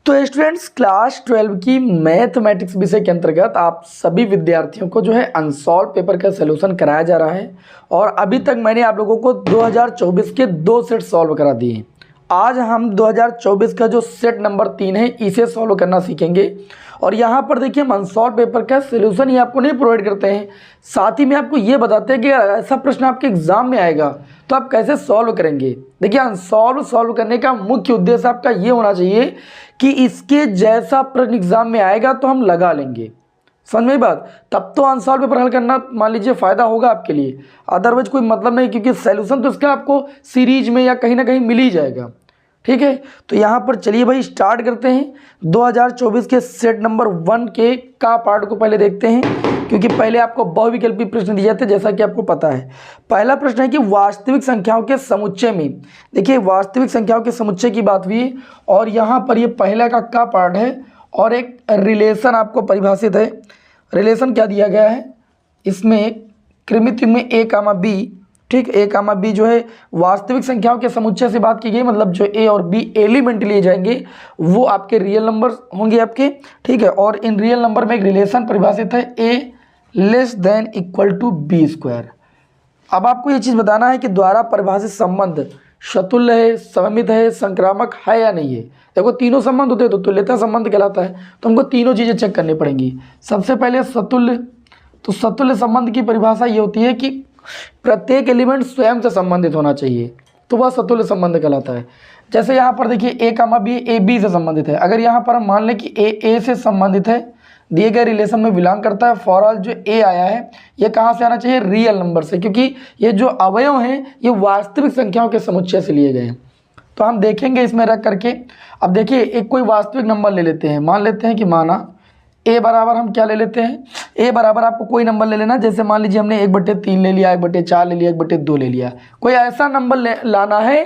तो students class 12 की mathematics विषय के अंतर्गत आप सभी विद्यार्थियों को जो है अनसॉल्व पेपर का सलूशन कराया जा रहा है और अभी तक मैंने आप लोगों को 2024 के 2 सेट सॉल्व करा दिए हैं। आज हम 2024 का जो सेट नंबर 3 है इसे सॉल्व करना सीखेंगे और यहाँ पर देखिए हम अनसॉल्व पेपर का सलूशन ही आपको नहीं प्रोवाइड करते हैं, साथ ही में आपको ये बताते हैं कि ऐसा प्रश्न आपके एग्जाम में आएगा तो आप कैसे सॉल्व करेंगे। देखिए अनसॉल्व सॉल्व करने का मुख्य उद्देश्य आपका ये होना चाहिए कि इसके जैसा प्रश्न एग्जाम में आएगा तो हम लगा लेंगे। समझ में बात? तब तो अनसॉल्व पेपर हल करना मान लीजिए फ़ायदा होगा आपके लिए, अदरवाइज कोई मतलब नहीं, क्योंकि सॉल्यूशन तो इसका आपको सीरीज में या कहीं ना कहीं मिल ही जाएगा। ठीक है, तो यहाँ पर चलिए भाई स्टार्ट करते हैं। 2024 के सेट नंबर 1 के का पार्ट को पहले देखते हैं, क्योंकि पहले आपको बहुविकल्पी प्रश्न दिए थे जैसा कि आपको पता है। पहला प्रश्न है कि वास्तविक संख्याओं के समुच्चय में, देखिए वास्तविक संख्याओं के समुच्चय की बात हुई और यहाँ पर ये पहला का पार्ट है और एक रिलेशन आपको परिभाषित है। रिलेशन क्या दिया गया है इसमें, कृमित में a कामा b, ठीक, a कामा b जो है वास्तविक संख्याओं के समुच्चय से बात की गई, मतलब जो a और b एलिमेंट लिए जाएंगे वो आपके रियल नंबर होंगे आपके। ठीक है, और इन रियल नंबर में एक रिलेशन परिभाषित है a less than equal to b square. अब आपको ये चीज़ बताना है कि द्वारा परिभाषित संबंध शतुल्य है, सममित है, संक्रामक है या नहीं है। देखो तीनों संबंध होते हैं तो तुल्यता संबंध कहलाता है, तो हमको तीनों चीज़ें चेक करनी पड़ेंगी। सबसे पहले सतुल्य, तो सतुल्य संबंध की परिभाषा ये होती है कि प्रत्येक एलिमेंट स्वयं से संबंधित होना चाहिए, तो वह सतुल्य संबंध कहलाता है। जैसे यहाँ पर देखिए a comma b A B से संबंधित है, अगर यहाँ पर हम मान लें कि ए से संबंधित है, दिए गए रिलेशन में बिलोंग करता है, फॉर ऑल जो a आया है ये कहाँ से आना चाहिए, रियल नंबर से, क्योंकि ये जो अवयव हैं ये वास्तविक संख्याओं के समुच्चय से लिए गए हैं। तो हम देखेंगे इसमें रख करके। अब देखिए एक कोई वास्तविक नंबर ले लेते हैं, मान लेते हैं कि माना a बराबर हम क्या ले लेते हैं, a बराबर आपको कोई नंबर ले लेना, जैसे मान लीजिए हमने 1/3 ले लिया, 1/4 ले लिया, 1/2 ले लिया। कोई ऐसा नंबर लाना है,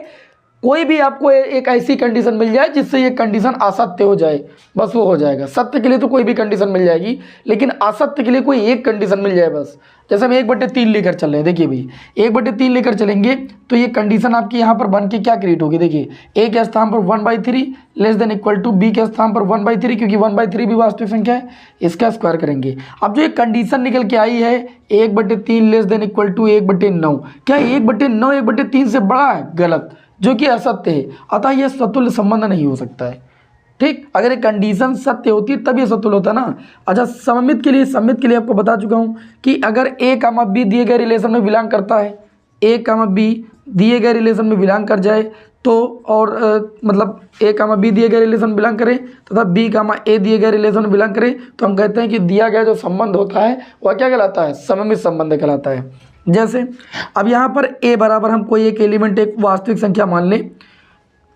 कोई भी आपको एक ऐसी कंडीशन मिल जाए जिससे ये कंडीशन असत्य हो जाए, बस वो हो जाएगा। सत्य के लिए तो कोई भी कंडीशन मिल जाएगी, लेकिन असत्य के लिए कोई एक कंडीशन मिल जाए बस। जैसे हम 1/3 लेकर चल रहे हैं, देखिए भाई 1/3 लेकर चलेंगे तो ये कंडीशन आपकी यहाँ पर बन के क्या क्रिएट होगी, देखिए a के स्थान पर 1/3 less than equal to b के स्थान पर 1/3, क्योंकि 1/3 भी वास्तविक संख्या है, इसका स्क्वायर करेंगे। अब जो ये कंडीशन निकल के आई है 1/3 लेस देन इक्वल टू 1/9, क्या 1/9 1/3 से बड़ा है? गलत, जो कि असत्य है, अतः यह सतुल्य संबंध नहीं हो सकता है। ठीक, अगर एक कंडीशन सत्य होती है तब ये सतुल्य होता ना। अच्छा, सममित के लिए आपको बता चुका हूँ कि अगर a कामा b दिए गए रिलेशन में बिलोंग करता है, a कामा b दिए गए रिलेशन में बिलोंग कर जाए तो, और मतलब a कामा b दिए गए रिलेशन में बिलोंग करे तथा b कामा a दिए गए रिलेशन में बिलोंग करे, तो हम कहते हैं कि दिया गया जो संबंध होता है वह क्या कहलाता है, सममित संबंध कहलाता है। जैसे अब यहाँ पर a बराबर हम कोई एक एलिमेंट एक वास्तविक संख्या मान लें,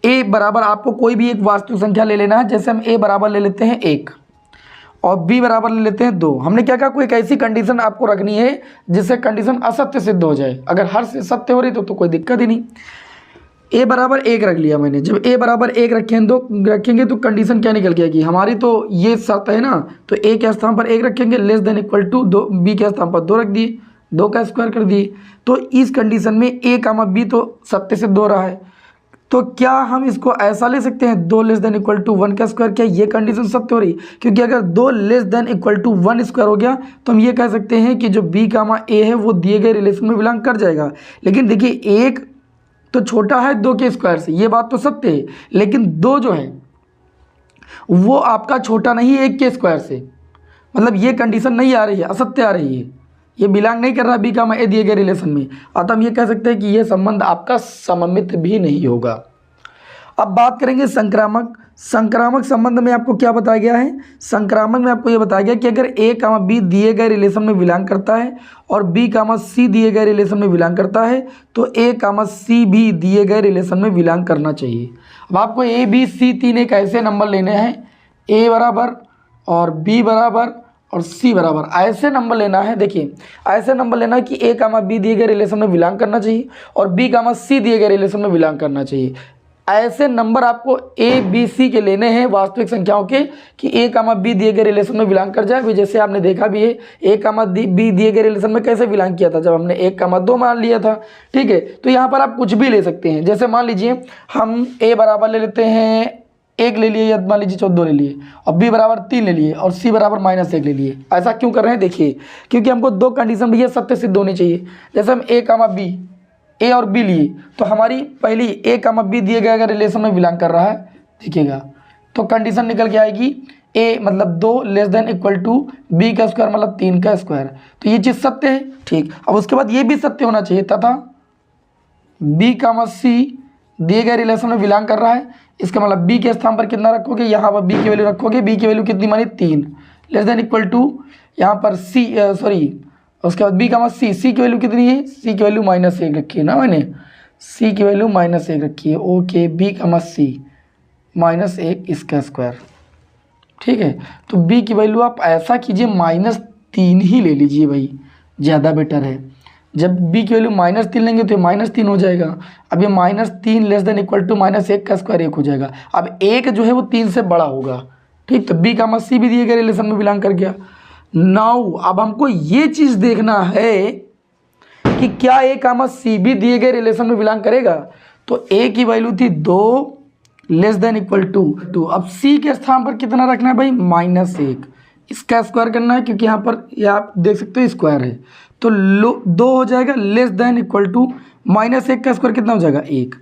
a बराबर आपको कोई भी एक वास्तविक संख्या ले लेना है। जैसे हम a बराबर ले लेते हैं 1 और b बराबर ले लेते हैं 2। हमने क्या कहा, कोई एक ऐसी कंडीशन आपको रखनी है जिससे कंडीशन असत्य सिद्ध हो जाए। अगर हर से सत्य हो रही तो कोई दिक्कत ही नहीं। a बराबर 1 रख लिया मैंने, जब a बराबर 1 रखेंगे तो कंडीशन क्या निकल के आएगी हमारी, तो ये शर्त है ना, तो a के स्थान पर 1 रखेंगे less than equal to b के स्थान पर 2 रख दिए, 2 का स्क्वायर कर दिए। तो इस कंडीशन में a कामा b तो सत्य सिद्ध हो रहा है, तो क्या हम इसको ऐसा ले सकते हैं 2 लेस देन इक्वल टू 1 का स्क्वायर, क्या ये कंडीशन सत्य हो रही? क्योंकि अगर 2 less than equal to 1 square हो गया तो हम ये कह सकते हैं कि जो b कामा a है वो दिए गए रिलेशन में बिलोंग कर जाएगा। लेकिन देखिए 1 तो छोटा है 2 के स्क्वायर से, ये बात तो सत्य है, लेकिन 2 जो है वो आपका छोटा नहीं है 1 के स्क्वायर से, मतलब ये कंडीशन नहीं आ रही है, असत्य आ रही है, ये बिलोंग नहीं कर रहा b कामा a दिए गए रिलेशन में, अतः हम ये कह सकते हैं कि ये संबंध आपका सममित भी नहीं होगा। अब बात करेंगे संक्रामक। संक्रामक संबंध में आपको क्या बताया गया है, संक्रामक में आपको ये बताया गया कि अगर a कामा b दिए गए रिलेशन में बिलोंग करता है और b कामा c दिए गए रिलेशन में बिलोंग करता है तो a कामा c भी दिए गए रिलेशन में बिलोंग करना चाहिए। अब आपको a b c 3 एक ऐसे नंबर लेने हैं, a बराबर और b बराबर और c बराबर, ऐसे नंबर लेना है। देखिए ऐसे नंबर लेना है कि a कामा b दिए गए रिलेशन में बिलोंग करना चाहिए और b कामा c दिए गए रिलेशन में बिलोंग करना चाहिए। ऐसे नंबर आपको a b c के लेने हैं वास्तविक संख्याओं के कि a कामा b दिए गए रिलेशन में बिलोंग कर जाए। जैसे आपने देखा भी है a कामा b दिए गए रिलेशन में कैसे बिलोंग किया था, जब हमने 1 कामा 2 मान लिया था। ठीक है, तो यहाँ पर आप कुछ भी ले सकते हैं। जैसे मान लीजिए हम a बराबर ले लेते हैं 1 ले लिए या मान लीजिए 14 ले लिए, और b बराबर 3 ले लिए और c बराबर -1 ले लिए। ऐसा क्यों कर रहे हैं देखिए, क्योंकि हमको दो कंडीशन भैया सत्य सिद्ध होनी चाहिए। जैसे हम a और b लिए तो हमारी पहली a, b दिए गए अगर रिलेशन में बिलोंग कर रहा है देखिएगा तो कंडीशन निकल के आएगी a मतलब 2 less than equal to b का स्क्वायर मतलब 3 का स्क्वायर, तो ये चीज़ सत्य है। ठीक, अब उसके बाद ये भी सत्य होना चाहिए तथा b, c दिए गए रिलेशन में बिलोंग कर रहा है। इसका मतलब b के स्थान पर कितना रखोगे, यहाँ पर b की वैल्यू रखोगे, b की वैल्यू कितनी मानी 3 लेस देन इक्वल टू यहाँ पर उसके बाद b, c की वैल्यू कितनी है, c की वैल्यू -1 रखी है ना मैंने, c की वैल्यू -1 रखी है। ओके, b, c -1 इसका स्क्वायर। ठीक है, तो b की वैल्यू आप ऐसा कीजिए -3 ही ले लीजिए भाई, ज़्यादा बेटर है। जब b की वैल्यू -3 लेंगे तो -3 हो जाएगा। अब ये -3 लेस देन इक्वल टू -1 का स्क्वायर 1 हो जाएगा। अब 1 जो है वो 3 से बड़ा होगा। ठीक, तो b, c भी दिए गए रिलेशन में बिलोंग कर गया। नाउ अब हमको ये चीज़ देखना है कि क्या a, c भी दिए गए रिलेशन में बिलोंग करेगा। तो a की वैल्यू थी 2 लेस देन इक्वल टू अब c के स्थान पर कितना रखना है भाई, -1 इसका स्क्वायर करना है, क्योंकि यहाँ पर ये आप देख सकते हो स्क्वायर है, तो 2 हो जाएगा लेस देन इक्वल टू -1 का स्क्वायर कितना हो जाएगा 1।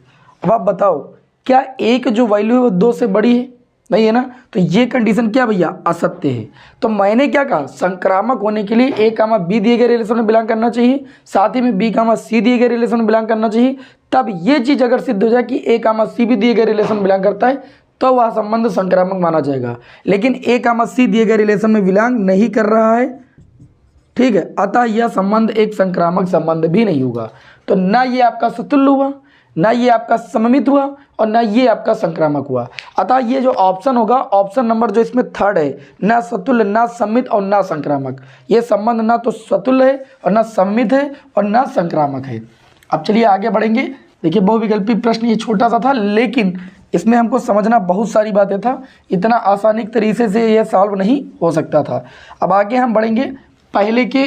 अब आप बताओ क्या 1 जो वैल्यू है वो 2 से बड़ी है, नहीं है ना, तो ये कंडीशन क्या भैया असत्य है। तो मैंने क्या कहा, संक्रामक होने के लिए a, b दिए गए रिलेशन में बिलोंग करना चाहिए, साथ ही में b, c दिए गए रिलेशन में बिलोंग करना चाहिए। तब ये चीज़ अगर सिद्ध हो जाए कि a, c भी दिए गए रिलेशन में बिलोंग करता है तो वह संबंध संक्रामक माना जाएगा। लेकिन a, c दिए गए रिलेशन में बिलोंग नहीं कर रहा है, ठीक है, अतः यह संबंध एक संक्रामक संबंध भी नहीं होगा। तो ना ये आपका सतुल्य हुआ, ना ये आपका सममित हुआ और ना ये आपका संक्रामक हुआ। अतः ये जो ऑप्शन होगा, ऑप्शन नंबर जो इसमें थर्ड है, ना सतुल्य, ना सममित और ना संक्रामक, ये संबंध ना तो सतुल्य है और ना सममित है और ना संक्रामक है। अब चलिए आगे बढ़ेंगे। देखिए बहुविकल्पी प्रश्न ये छोटा सा था, लेकिन इसमें हमको समझना बहुत सारी बातें था, इतना आसानी तरीके से यह सॉल्व नहीं हो सकता था। अब आगे हम बढ़ेंगे, पहले के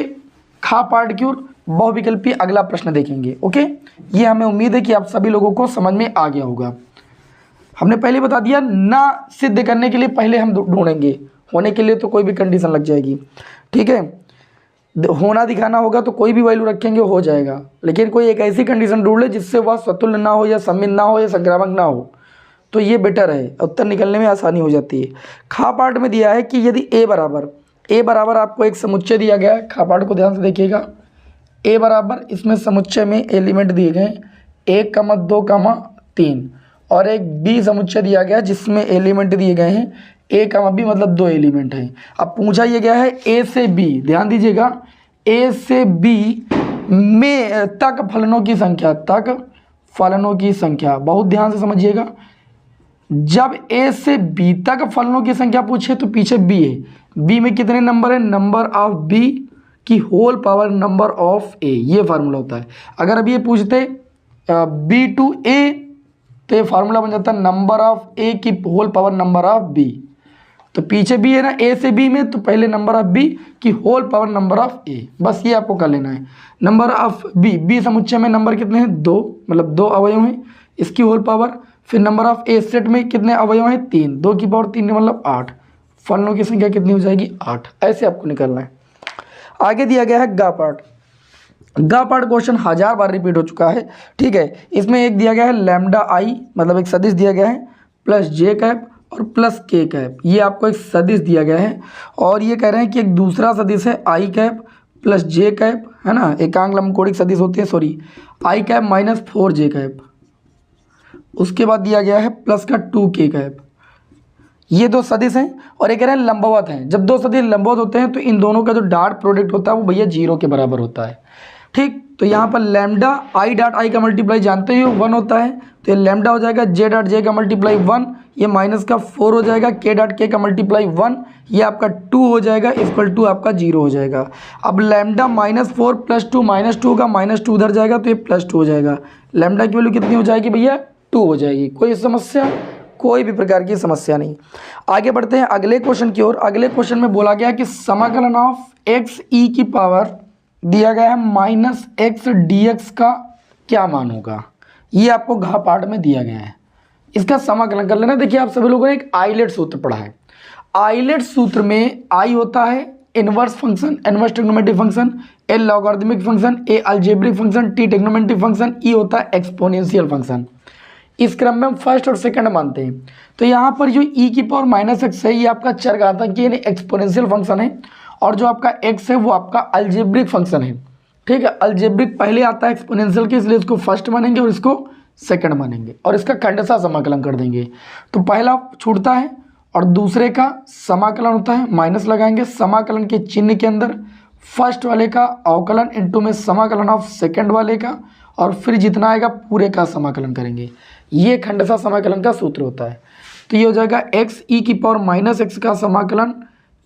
खा पार्ट की ओर बहुविकल्पी अगला प्रश्न देखेंगे। ओके, ये हमें उम्मीद है कि आप सभी लोगों को समझ में आ गया होगा। हमने पहले बता दिया ना सिद्ध करने के लिए पहले हम ढूंढेंगे, होने के लिए तो कोई भी कंडीशन लग जाएगी। ठीक है, होना दिखाना होगा तो कोई भी वैल्यू रखेंगे हो जाएगा, लेकिन कोई एक ऐसी कंडीशन ढूंढ ले जिससे वह सतुल्य ना हो या सममित ना हो या संक्रामक ना हो, तो ये बेटर है, उत्तर निकलने में आसानी हो जाती है। खा पार्ट में दिया है कि यदि a बराबर आपको एक समुच्चय दिया गया है। खा पार्ट को ध्यान से देखिएगा, a बराबर इसमें समुच्चय में एलिमेंट दिए गए 1, 2, 3 और एक b समुच्चय दिया गया जिसमें एलिमेंट दिए गए हैं a, b मतलब 2 एलिमेंट हैं। अब पूछा ये गया है a से b, ध्यान दीजिएगा, a से b में तक फलनों की संख्या, बहुत ध्यान से समझिएगा। जब a से b तक फलनों की संख्या पूछे तो पीछे b है, b में कितने नंबर है, नंबर ऑफ b की whole power number of a, ये फार्मूला होता है। अगर अब ये पूछते b टू a तो ये फार्मूला बन जाता है नंबर ऑफ a की whole power number of b, तो पीछे b है ना a से b में, तो पहले नंबर ऑफ b की whole power number of a, बस ये आपको कर लेना है। नंबर ऑफ b समुच्चय में नंबर कितने हैं 2, मतलब 2 अवयव हैं, इसकी होल पावर। फिर नंबर ऑफ a सेट में कितने अवयव हैं 3, 2 की पावर 3 मतलब 8, फलनों की संख्या कितनी हो जाएगी 8, ऐसे आपको निकलना है। आगे दिया गया है गा पार्ट क्वेश्चन 1000 बार रिपीट हो चुका है। ठीक है, इसमें एक दिया गया है लैम्डा आई, मतलब एक सदिश दिया गया है प्लस जे कैप और प्लस के कैप, ये आपको एक सदिश दिया गया है। और ये कह रहे हैं कि एक दूसरा सदिश है आई कैप प्लस जे कैप, है ना, एकांक लंबकोणिक सदिश होते हैं, सॉरी, आई कैप -4 जे कैप। उसके बाद दिया गया है प्लस का 2 के कैप। ये दो सदिश हैं और ये कह रहे हैं लंबवत हैं। जब दो सदिश लंबवत होते हैं तो इन दोनों का जो डॉट प्रोडक्ट होता है वो भैया 0 के बराबर होता है। ठीक, तो यहाँ पर लैम्डा आई डॉट आई का मल्टीप्लाई जानते ही 1 होता है, तो ये लैम्डा हो जाएगा जे डॉट जे का मल्टीप्लाई 1, ये माइनस का 4 हो जाएगा, के डॉट के का मल्टीप्लाई 1, ये आपका 2 हो जाएगा, इक्वल टू आपका 0 हो जाएगा। अब लैम्डा -4 + 2 -2 का -2 उधर जाएगा तो ये +2 हो जाएगा। लैम्डा की वैल्यू कितनी हो जाएगी भैया 2 हो जाएगी। कोई समस्या, कोई भी प्रकार की समस्या नहीं। आगे बढ़ते हैं अगले क्वेश्चन की ओर। अगले क्वेश्चन में बोला गया कि समाकलन ऑफ x e की पावर दिया गया है -x dx का क्या मान होगा, ये आपको घ पार्ट में दिया गया है। इसका समाकलन कर लेना। देखिए आप सभी लोगों ने एक आइलेट सूत्र पढ़ा है। आइलेट सूत्र में आई होता है inverse function, inverse trigonometric function, L logarithmic function, A algebraic function, T trigonometric function, E होता है एक्सपोनेंशियल फंक्शन। इस क्रम में हम फर्स्ट और सेकंड मानते हैं। तो यहाँ पर जो e की पावर माइनस एक्स है ये आपका चरघातांकी यानी एक्सपोनेंशियल फंक्शन है, और जो आपका x है वो आपका अलजेब्रिक फंक्शन है। ठीक है, अलजेब्रिक पहले आता है एक्सपोनेंशियल के, इसलिए इसको फर्स्ट मानेंगे और इसको सेकंड मानेंगे और इसका खंडशः समाकलन कर देंगे। तो पहला छूटता है और दूसरे का समाकलन होता है, माइनस लगाएंगे, समाकलन के चिन्ह के अंदर फर्स्ट वाले का अवकलन इंटू में समाकलन ऑफ सेकंड वाले का, और फिर जितना आएगा पूरे का समाकलन करेंगे। ये खंडशः समाकलन का सूत्र होता है। तो ये हो जाएगा एक्स ई की पावर माइनस एक्स का समाकलन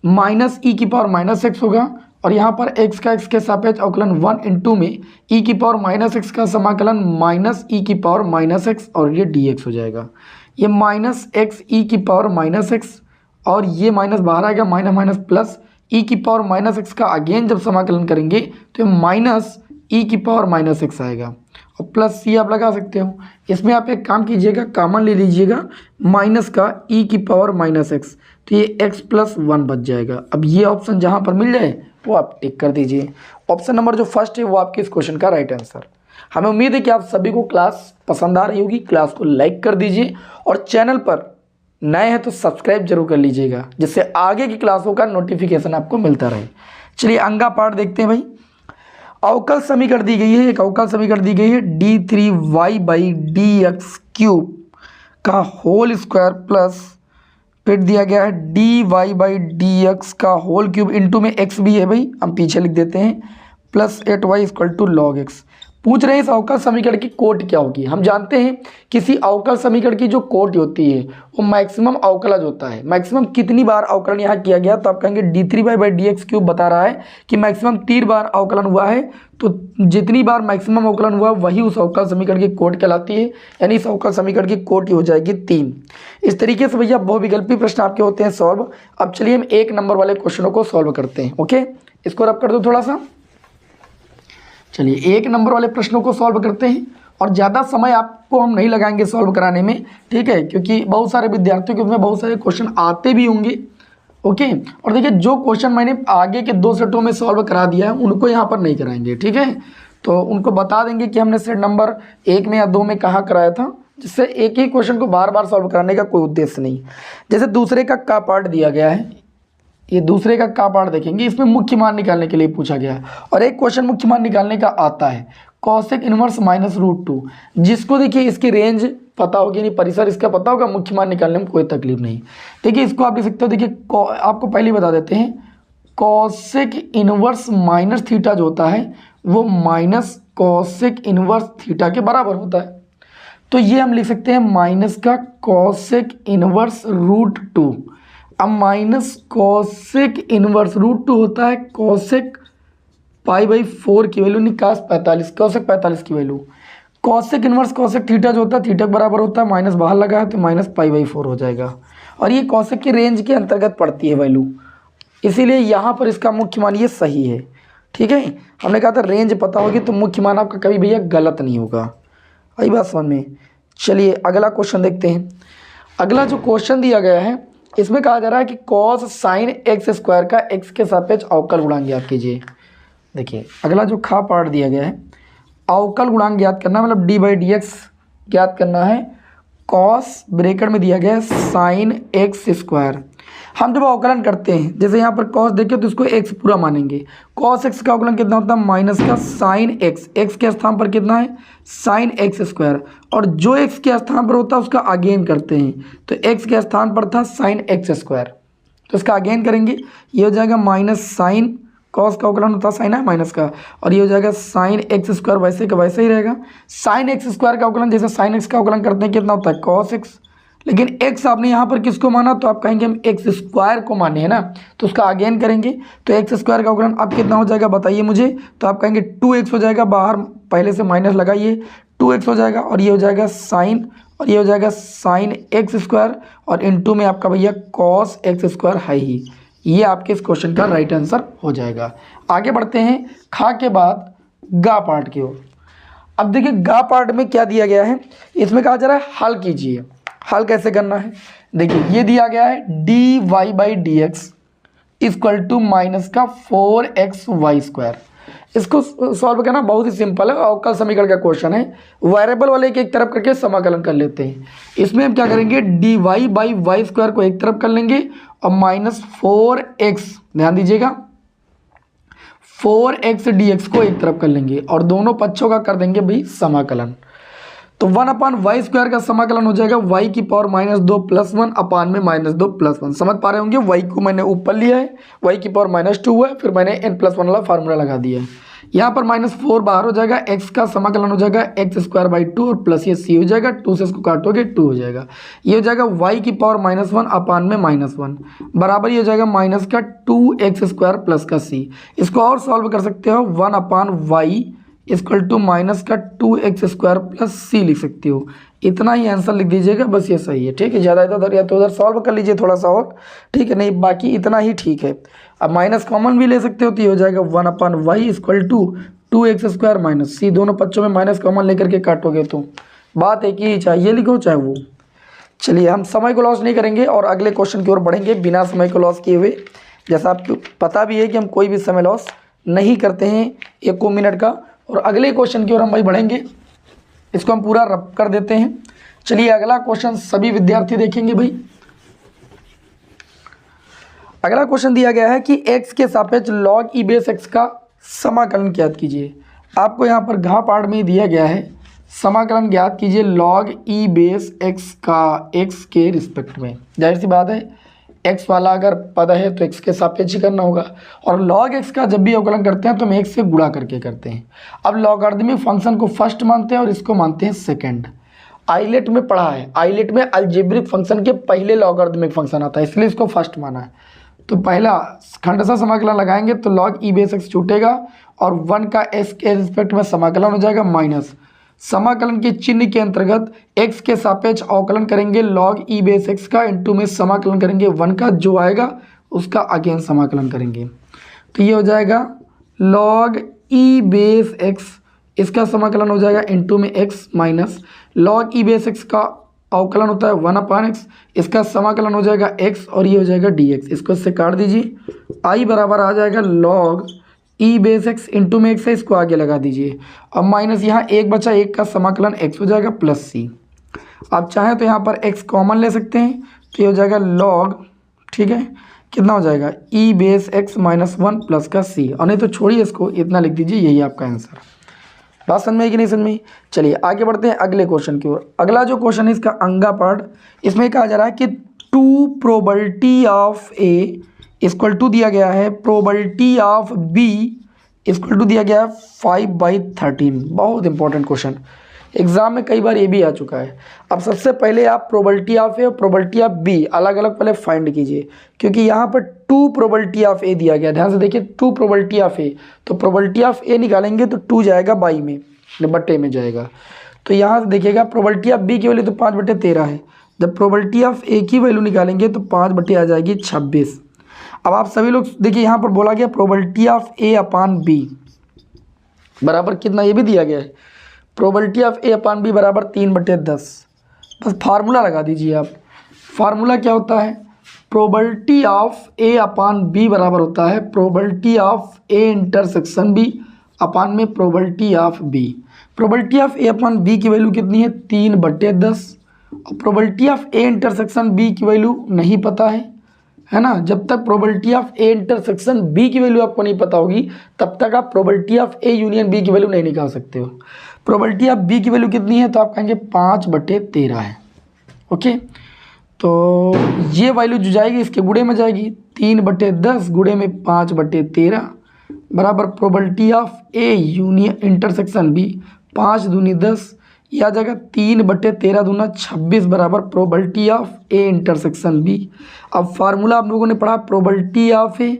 माइनस ई की पावर माइनस एक्स होगा, और यहाँ पर x का x के सापेक्ष अवकलन 1 इंटू में e की पावर माइनस एक्स का समाकलन माइनस ई की पावर माइनस एक्स, और ये dx हो जाएगा। ये माइनस एक्स ई की पावर माइनस एक्स और ये माइनस बाहर आएगा, माइनस माइनस प्लस ई की पावर माइनस एक्स का अगेन जब समाकलन करेंगे तो माइनस ई की पावर माइनस एक्स आएगा, और प्लस सी आप लगा सकते हो। इसमें आप एक काम कीजिएगा, कॉमन ले लीजिएगा माइनस का ई की पावर माइनस एक्स, तो ये x प्लस 1 बच जाएगा। अब ये ऑप्शन जहाँ पर मिल जाए वो आप टिक कर दीजिए। ऑप्शन नंबर जो फर्स्ट है वो आपके इस क्वेश्चन का राइट आंसर। हमें उम्मीद है कि आप सभी को क्लास पसंद आ रही होगी। क्लास को लाइक कर दीजिए और चैनल पर नए हैं तो सब्सक्राइब जरूर कर लीजिएगा, जिससे आगे की क्लासों का नोटिफिकेशन आपको मिलता रहे। चलिए अंगा पार्ट देखते हैं भाई। अवकल समीकरण दी गई है, एक अवकल समीकरण दी गई है d3y/dx³ का होल स्क्वायर प्लस फिर दिया गया है dy/dx का होल क्यूब इंटू में x भी है भाई, हम पीछे लिख देते हैं, प्लस 8y = log x। पूछ रहे हैं इस अवकल समीकरण की कोट क्या होगी। हम जानते हैं किसी अवकल समीकरण की जो कोट होती है वो मैक्सिमम अवकलज होता है। मैक्सिमम कितनी बार अवकलन यहाँ किया गया, तो आप कहेंगे d3y/dx³ बता रहा है कि मैक्सिमम 3 बार अवकलन हुआ है, तो जितनी बार मैक्सिमम अवकलन हुआ वही उस अवकल समीकरण की कोट कहलाती है, यानी इस अवकल समीकरण की कोट हो जाएगी 3। इस तरीके से भैया बहुविकल्पी प्रश्न आपके होते हैं सॉल्व। अब चलिए हम 1 नंबर वाले क्वेश्चनों को सॉल्व करते हैं। ओके, इसको रब कर दो थोड़ा सा। चलिए 1 नंबर वाले प्रश्नों को सॉल्व करते हैं, और ज़्यादा समय आपको हम नहीं लगाएंगे सॉल्व कराने में, ठीक है, क्योंकि बहुत सारे विद्यार्थियों के उसमें बहुत सारे क्वेश्चन आते भी होंगे। ओके, और देखिए जो क्वेश्चन मैंने आगे के 2 सेटों में सॉल्व करा दिया है उनको यहाँ पर नहीं कराएंगे, ठीक है। तो उनको बता देंगे कि हमने सेट नंबर 1 में या 2 में कहाँ कराया था, जिससे एक ही क्वेश्चन को बार बार सॉल्व कराने का कोई उद्देश्य नहीं। जैसे दूसरे का पार्ट दिया गया है, ये दूसरे का पार्ट देखेंगे, इसमें मुख्य मान निकालने के लिए पूछा गया है, और एक क्वेश्चन मुख्य मान निकालने का आता है कॉसेक इनवर्स -√2, जिसको देखिए इसकी रेंज पता होगी, नहीं परिसर इसका पता होगा, मुख्य मान निकालने में कोई तकलीफ नहीं। देखिए इसको आप लिख सकते हो। देखिए आपको पहले बता देते हैं, कॉसेक इनवर्स माइनस थीटा जो होता है वो माइनस कॉसेक इनवर्स थीटा के बराबर होता है। तो ये हम लिख सकते हैं माइनस का कॉसेक इनवर्स √2। अब माइनस कॉसेक इनवर्स √2 होता है कॉसेक π/4 की वैल्यू, नहीं cos 45, कॉसेक 45 की value. Cosec inverse cosec theta जो होता है थीटा के बराबर होता है, माइनस बाहर लगा है तो माइनस π/4 हो जाएगा, और ये कॉसेक की रेंज के अंतर्गत पड़ती है वैल्यू, इसीलिए यहाँ पर इसका मुख्य मान ये सही है, ठीक है। हमने कहा था रेंज पता होगी तो मुख्य मान आपका कभी भैया गलत नहीं होगा। वही बात समझ में। चलिए अगला क्वेश्चन देखते हैं। अगला जो क्वेश्चन दिया गया है इसमें कहा जा रहा है कि cos sin x² का x के सापेक्ष अवकल गुणांक ज्ञात कीजिए। देखिए अगला जो खा पार्ट दिया गया है, अवकल गुणांक ज्ञात करना, मतलब d/dx ज्ञात करना है, cos ब्रैकेट में दिया गया है sin x²। हम जब अवकलन करते हैं, जैसे यहाँ पर cos देखिए तो इसको x पूरा मानेंगे। cos x का अवकलन कितना होता है, माइनस का sin x, x के स्थान पर कितना है sin x², और जो x के स्थान पर होता है उसका अगेन करते हैं, तो x के स्थान पर था sin x², तो इसका अगेन करेंगे, ये हो जाएगा माइनस साइन, cos का अवकलन होता है साइन है माइनस का, और ये हो जाएगा sin x² वैसे का वैसे ही रहेगा। sin x² का अवकलन जैसे sin x का अवकलन करते हैं कितना होता है cos x, लेकिन x आपने यहाँ पर किसको माना, तो आप कहेंगे हम x² को माने है ना, तो उसका अगेन करेंगे, तो x² का अवकलन अब कितना हो जाएगा बताइए मुझे, तो आप कहेंगे 2x हो जाएगा, बाहर पहले से माइनस लगाइए, 2x हो जाएगा, और ये हो जाएगा साइन, और ये हो जाएगा sin x², और इंटू में आपका भैया cos x² है ही। ये आपके इस क्वेश्चन का राइट आंसर हो जाएगा। आगे बढ़ते हैं खा के बाद गा पार्ट की ओर। अब देखिए गा पार्ट में क्या दिया गया है, इसमें कहा जा रहा है हल कीजिए। हल कैसे करना है, देखिए ये दिया गया है D Y by D X equal to minus का 4xy²। इसको सॉल्व करना बहुत ही सिंपल है, अवकल समीकरण का क्वेश्चन है। वेरिएबल वाले एक तरफ करके समाकलन कर लेते हैं। इसमें हम क्या करेंगे, D Y by Y square को एक तरफ कर लेंगे और माइनस 4x, ध्यान दीजिएगा 4x dx को एक तरफ कर लेंगे और दोनों पक्षों का कर देंगे भाई समाकलन। तो 1/y² का समाकलन हो जाएगा y की पावर -2 + 1 अपान में -2 + 1। समझ पा रहे होंगे, y को मैंने ऊपर लिया है, y की पावर -2 है, फिर मैंने n+1 वाला फार्मूला लगा दिया है। यहाँ पर -4 बाहर हो जाएगा, x का समाकलन हो जाएगा x² 2 और प्लस ये c हो जाएगा, 2 से इसको काटोगे 2 हो जाएगा। ये हो जाएगा y की पावर -1 अपान में -1 बराबर ये हो जाएगा माइनस का 2x² प्लस का c। इसको और सॉल्व कर सकते हो, 1/y इक्वल टू माइनस का 2x² प्लस c लिख सकते हो। इतना ही आंसर लिख दीजिएगा, बस ये सही है, ठीक है। ज़्यादा इधर या तो उधर सॉल्व कर लीजिए थोड़ा सा और, ठीक है, नहीं बाकी इतना ही ठीक है। अब माइनस कॉमन भी ले सकते हो तो ये हो जाएगा 1/y equal to 2x² minus c। दोनों पक्षों में माइनस कॉमन लेकर के काटोगे तो बात एक ही, चाहे ये लिखो चाहे वो। चलिए हम समय को लॉस नहीं करेंगे और अगले क्वेश्चन की ओर बढ़ेंगे बिना समय को लॉस किए हुए। जैसा आपको पता भी है कि हम कोई भी समय लॉस नहीं करते हैं 1 मिनट का। और अगले क्वेश्चन की ओर हम भाई बढ़ेंगे, इसको हम पूरा रब कर देते हैं। चलिए अगला क्वेश्चन सभी विद्यार्थी देखेंगे भाई। अगला क्वेश्चन दिया गया है कि x के सापेक्ष log e बेस x का समाकलन ज्ञात कीजिए। आपको यहाँ पर घ पार्ट में दिया गया है, समाकलन ज्ञात कीजिए log e बेस x का x के रिस्पेक्ट में। जाहिर सी बात है, x वाला अगर पद है तो x के सापेक्ष ही करना होगा, और log x का जब भी अवकलन करते हैं तो हम x से गुणा करके करते हैं। अब लॉगरिथमिक फंक्शन को फर्स्ट मानते हैं और इसको मानते हैं सेकंड। आइलेट में पढ़ा है, आइलेट में अलजेब्रिक फंक्शन के पहले लॉगरिथमिक फंक्शन आता है, इसलिए इसको फर्स्ट माना है। तो पहला खंडशः समाकलन लगाएंगे तो log e बेस x छूटेगा और 1 का x के रिस्पेक्ट में समाकलन हो जाएगा माइनस, समाकलन के चिन्ह के अंतर्गत x के सापेक्ष अवकलन करेंगे log e बेस x का, इंटू में समाकलन करेंगे 1 का, जो आएगा उसका अगेन समाकलन करेंगे। तो ये हो जाएगा log e बेस x, इसका समाकलन हो जाएगा इंटू में x minus log e base x का अवकलन होता है 1/x, इसका समाकलन हो जाएगा x और ये हो जाएगा dx। इसको इससे काट दीजिए, i बराबर आ जाएगा log e base x into में x है, इसको आगे लगा दीजिए। अब माइनस यहाँ 1 बचा, 1 का समाकलन x हो जाएगा प्लस c। आप चाहें तो यहाँ पर x कॉमन ले सकते हैं, तो ये हो जाएगा log, ठीक है, कितना हो जाएगा e बेस x -1 प्लस का c, और नहीं तो छोड़िए इसको, इतना लिख दीजिए, यही आपका आंसर। बात समझ में आई कि नहीं समझ में? चलिए आगे बढ़ते हैं अगले क्वेश्चन की ओर। अगला जो क्वेश्चन है इसका अंगा पार्ट, इसमें कहा जा रहा है कि 2 probability of a equal to दिया गया है, probability of b equal to दिया गया है 5/13। बहुत इंपॉर्टेंट क्वेश्चन, एग्जाम में कई बार ये भी आ चुका है। अब सबसे पहले आप प्रोबेबिलिटी ऑफ ए और प्रोबेबिलिटी ऑफ बी अलग अलग पहले फाइंड कीजिए, क्योंकि यहाँ पर 2 प्रोबेबिलिटी ऑफ ए दिया गया। ध्यान से देखिए, 2 प्रोबेबिलिटी ऑफ ए, तो प्रोबेबिलिटी ऑफ ए निकालेंगे तो 2 जाएगा बाई में, बट्टे में जाएगा। तो यहाँ से देखिएगा प्रोबेबिलिटी ऑफ बी की वैल्यू तो 5/13 है, जब प्रोबेबिलिटी ऑफ ए की वैल्यू निकालेंगे तो 5 आ जाएगी 26। अब आप सभी लोग देखिए, यहाँ पर बोला गया probability of A upon B बराबर कितना, ये भी दिया गया है, probability of A upon B बराबर 3/10। बस फार्मूला लगा दीजिए आप। फार्मूला क्या होता है, probability of A upon B बराबर होता है probability of A intersection B upon में probability of B. Probability of A upon B की वैल्यू कितनी है, 3/10, और probability of A intersection B की वैल्यू नहीं पता है ना। जब तक probability of A intersection B की वैल्यू आपको नहीं पता होगी, तब तक आप probability of A union B की वैल्यू नहीं निकाल सकते हो। प्रोबेबिलिटी ऑफ बी की वैल्यू कितनी है, तो आप कहेंगे 5/13 है। ओके, तो ये वैल्यू जो जाएगी इसके गुणे में जाएगी, 3/10 गुणे में 5/13 बराबर probability of A union intersection B, 5 दूनी 10, यह आ जाएगा 3/13 दूना 26 बराबर probability of A intersection B. अब फार्मूला आप लोगों ने पढ़ा, probability of A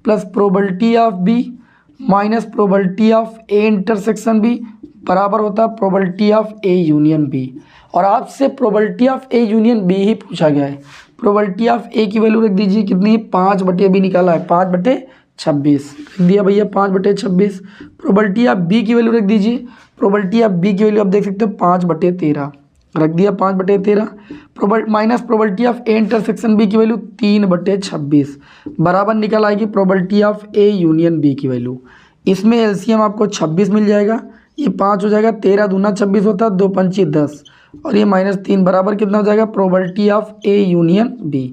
plus probability of B minus probability of A intersection B बराबर होता है probability of A union B. और आपसे probability of A union B ही पूछा गया है। प्रोबेबिलिटी ऑफ ए की वैल्यू रख दीजिए, कितनी है, 5/बी निकाला है, 5/26 रख दिया भैया, 5/26। प्रोबेबिलिटी ऑफ बी की वैल्यू रख दीजिए, प्रोबेबिलिटी ऑफ बी की वैल्यू आप देख सकते हो 5/13, रख दिया 5/13। Minus probability of A intersection B की वैल्यू 3/26 बराबर निकल आएगी probability of A union B की वैल्यू। इसमें एलसीएम आपको 26 मिल जाएगा, ये 5 हो जाएगा, 13 दूना 26 होता है, 2 पंची 10 और ये -3 बराबर कितना हो जाएगा probability of A union B.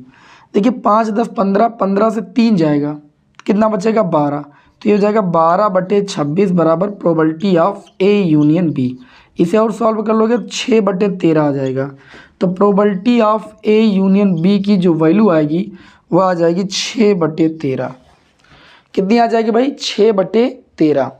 देखिए 5 10 15, 15 से 3 जाएगा, कितना बचेगा 12, तो ये हो जाएगा 12/26 बराबर probability of A union B. इसे और सॉल्व कर लोगे 6/13 आ जाएगा। तो probability of A union B की जो वैल्यू आएगी वह आ जाएगी 6/13। कितनी आ जाएगी भाई 6/13।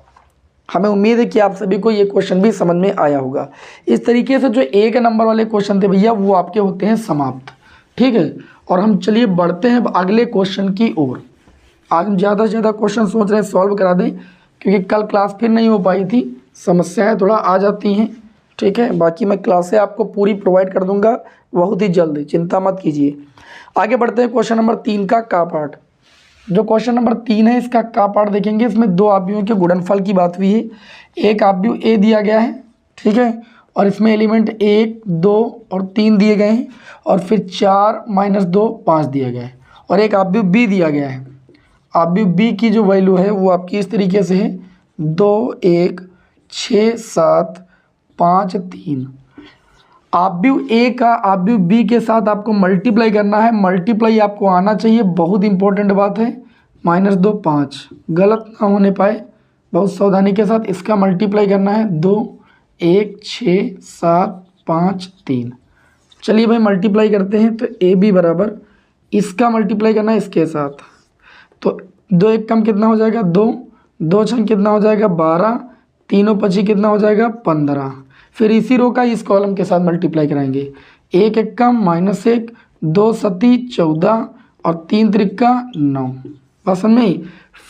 हमें उम्मीद है कि आप सभी को ये क्वेश्चन भी समझ में आया होगा। इस तरीके से जो 1 नंबर वाले क्वेश्चन थे भैया वो आपके होते हैं समाप्त। ठीक है, और हम चलिए बढ़ते हैं अगले क्वेश्चन की ओर। आज हम ज़्यादा से ज़्यादा क्वेश्चन सोच रहे हैं सॉल्व करा दें, क्योंकि कल क्लास फिर नहीं हो पाई थी, समस्याएं थोड़ा आ जाती हैं। ठीक है, बाकी मैं क्लासें आपको पूरी प्रोवाइड कर दूंगा बहुत ही जल्द, चिंता मत कीजिए। आगे बढ़ते हैं क्वेश्चन नंबर 3 का पार्ट। जो क्वेश्चन नंबर 3 है इसका का पार्ट देखेंगे। इसमें 2 आव्यूहों के गुणनफल की बात हुई है। एक आव्यूह ए दिया गया है, ठीक है, और इसमें एलिमेंट 1 2 और 3 दिए गए हैं, और फिर 4 -2 5 दिया गया है। और एक आव्यूह बी दिया गया है। आव्यूह बी की जो वैल्यू है वो आपकी इस तरीके से है 2 1 6 7 5 3। आव्यूह ए का आव्यूह बी के साथ आपको मल्टीप्लाई करना है। मल्टीप्लाई आपको आना चाहिए, बहुत इंपॉर्टेंट बात है। -2 5 गलत ना होने पाए, बहुत सावधानी के साथ इसका मल्टीप्लाई करना है। 2 1 6 7 5 3। चलिए भाई मल्टीप्लाई करते हैं। तो ए बी बराबर इसका मल्टीप्लाई करना है इसके साथ। तो 2 1 कम कितना हो जाएगा 2, 2 6 कितना हो जाएगा 12, तीनों पची कितना हो जाएगा 15। फिर इसी रो का इस कॉलम के साथ मल्टीप्लाई कराएंगे। 1 1 कम -1, 2 7 14 और 3 त्रिका 9। बस में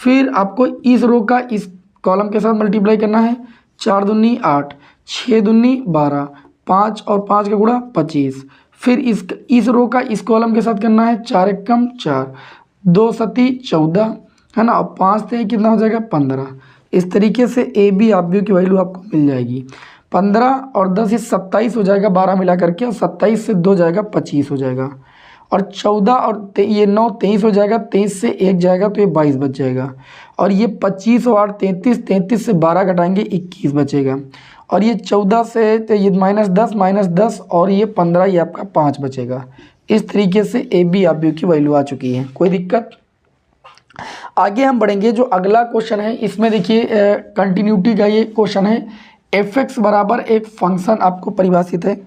फिर आपको इस रो का इस कॉलम के साथ मल्टीप्लाई करना है। 4 दूनी 8, 6 दूनी 12, 5 और 5 का गुणा 25। फिर इस रो का इस कॉलम के साथ करना है। 4 1 कम 4, 2 7 14 है ना, और 5 से कितना हो जाएगा 15। इस तरीके से ए बी आव्यूह की वैल्यू आपको मिल जाएगी। 15 और 10 ये 27 हो जाएगा 12 मिला करके, और 27 से 2 जाएगा 25 हो जाएगा, और 14 और ये 9 23 हो जाएगा, 23 से 1 जाएगा तो ये 22 बच जाएगा, और ये 25 और 8 33, 33 से 12 घटाएंगे 21 बचेगा, और ये 14 से तो ये -10 और ये 15, ये आपका 5 बचेगा। इस तरीके से ए बी आव्यूह की वैल्यू आ चुकी है। कोई दिक्कत? आगे हम बढ़ेंगे। जो अगला क्वेश्चन है इसमें देखिए कंटिन्यूटी का ये क्वेश्चन है। एफ एक्स बराबर एक फंक्शन आपको परिभाषित है।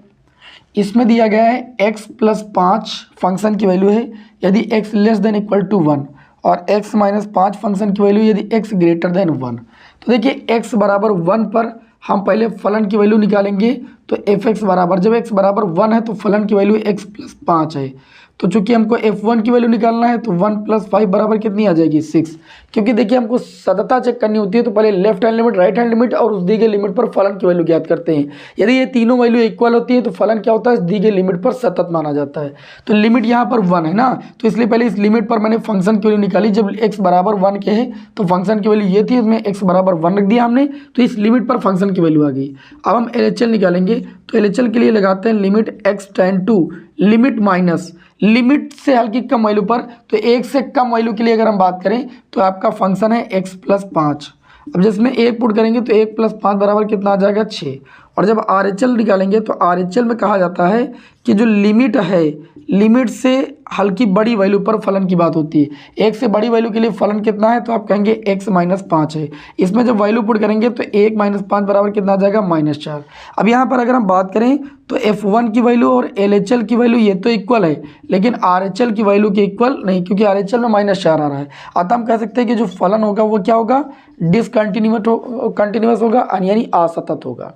इसमें दिया गया है x + 5 फंक्शन की वैल्यू है यदि x < 1 और x - 5 फंक्शन की वैल्यू यदि x > 1। तो देखिए x बराबर 1 पर हम पहले फलन की वैल्यू निकालेंगे। तो एफ एक्स बराबर, जब x बराबर 1 है तो फलन की वैल्यू x + 5 है। तो चूंकि हमको f1 की वैल्यू निकालना है तो 1 + 5 बराबर कितनी आ जाएगी 6। क्योंकि देखिए हमको सततता चेक करनी होती है तो पहले left hand limit, right hand limit और उस दी गई लिमिट पर फलन की वैल्यू ज्ञात करते हैं। यदि ये तीनों वैल्यू इक्वल होती है तो फलन क्या होता है, दी गई लिमिट पर सतत माना जाता है। तो लिमिट यहाँ पर 1 है ना, तो इसलिए पहले इस लिमिट पर मैंने फंक्शन की वैल्यू निकाली। जब x बराबर 1 के है तो फंक्शन की वैल्यू ये थी, इसमें x बराबर 1 रख दिया हमने, तो इस लिमिट पर फंक्शन की वैल्यू आ गई। अब हम LHL निकालेंगे। तो LHL के लिए लगाते हैं limit x tend to limit minus limit से हल्की कम वैल्यू पर। तो 1 से कम वैल्यू के लिए अगर हम बात करें तो आपका फंक्शन है x + 5। अब जिसमें 1 पुट करेंगे तो 1 + 5 बराबर कितना आ जाएगा 6। और जब RHL निकालेंगे तो RHL में कहा जाता है कि जो लिमिट है, लिमिट से हल्की बड़ी वैल्यू पर फलन की बात होती है। 1 से बड़ी वैल्यू के लिए फलन कितना है तो आप कहेंगे x - 5 है। इसमें जब वैल्यू पुट करेंगे तो 1 - 5 बराबर कितना आ जाएगा -4। अब यहाँ पर अगर हम बात करें तो f1 की वैल्यू और LHL की वैल्यू ये तो इक्वल है, लेकिन RHL की वैल्यू के इक्वल नहीं, क्योंकि RHL में -4 आ रहा है। अतः हम कह सकते हैं कि जो फलन होगा वो क्या होगा, कंटिन्यूअस होगा, यानी असतत होगा।